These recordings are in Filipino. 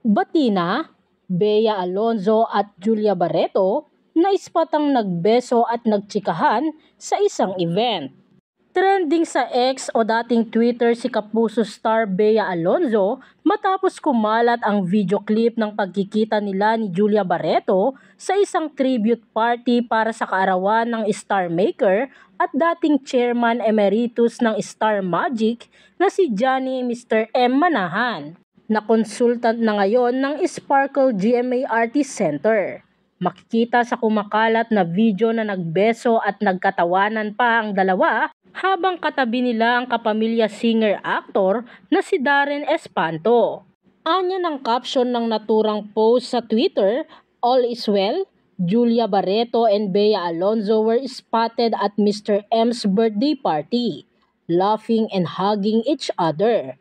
Batina, Bea Alonzo at Julia Barreto naispatang nagbeso at nagtsikahan sa isang event. Trending sa X o dating Twitter si Kapuso star Bea Alonzo matapos kumalat ang video clip ng pagkikita nila ni Julia Barreto sa isang tribute party para sa kaarawan ng Star Maker at dating chairman emeritus ng Star Magic na si Johnny Mr. M. Manahan, na consultant na ngayon ng Sparkle GMA Artist Center. Makikita sa kumakalat na video na nagbeso at nagkatawanan pa ang dalawa habang katabi nila ang kapamilya singer-actor na si Darren Espanto. Anya ng caption ng naturang post sa Twitter, "All is well, Julia Barreto and Bea Alonzo were spotted at Mr. M's birthday party, laughing and hugging each other."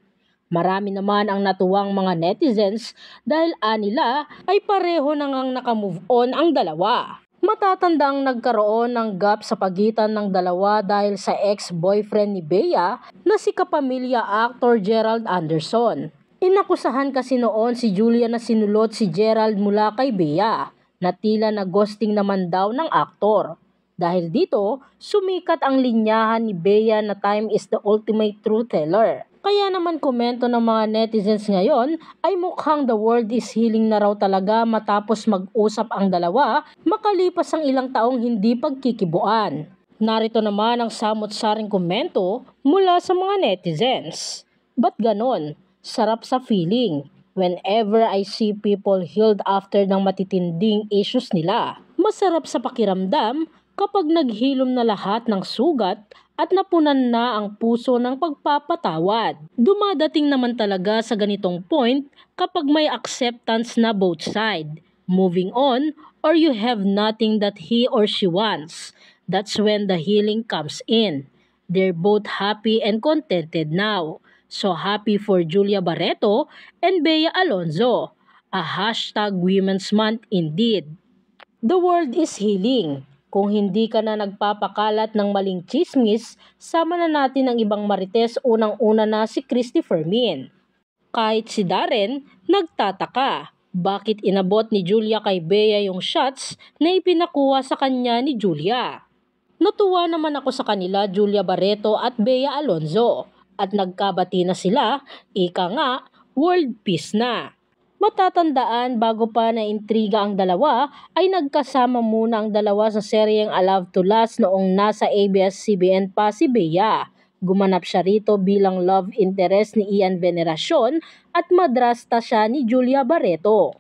Marami naman ang natuwang mga netizens dahil anila ay pareho na ngang nakamove on ang dalawa. Matatandang nagkaroon ng gap sa pagitan ng dalawa dahil sa ex-boyfriend ni Bea na si kapamilya actor Gerald Anderson. Inakusahan kasi noon si Julia na sinulot si Gerald mula kay Bea na tila na ghosting naman daw ng aktor. Dahil dito, sumikat ang linyahan ni Bea na time is the ultimate truth teller. Kaya naman komento ng mga netizens ngayon ay mukhang the world is healing na raw talaga matapos mag-usap ang dalawa makalipas ang ilang taong hindi pagkikibuan. Narito naman ang samot-saring komento mula sa mga netizens. "Ba't ganon? Sarap sa feeling. Whenever I see people healed after ng matitinding issues nila. Masarap sa pakiramdam kapag naghilom na lahat ng sugat at napunan na ang puso ng pagpapatawad. Dumadating naman talaga sa ganitong point kapag may acceptance na both side, moving on, or you have nothing that he or she wants. That's when the healing comes in. They're both happy and contented now. So happy for Julia Barreto and Bea Alonzo. A hashtag Women's Month indeed. The world is healing. Kung hindi ka na nagpapakalat ng maling chismis, sama na natin ang ibang marites, unang-una na si Christopher Min. Kahit si Darren, nagtataka. Bakit inabot ni Julia kay Bea yung shots na ipinakuha sa kanya ni Julia? Natuwa naman ako sa kanila, Julia Barreto at Bea Alonzo. At nagkabati na sila, ika nga, world peace na. Matatandaan bago pa na intriga ang dalawa ay nagkasama muna ang dalawa sa seryeng A Love to Last noong nasa ABS-CBN pa si Bea. Gumanap siya rito bilang love interest ni Ian Veneracion at madrasta siya ni Julia Barreto.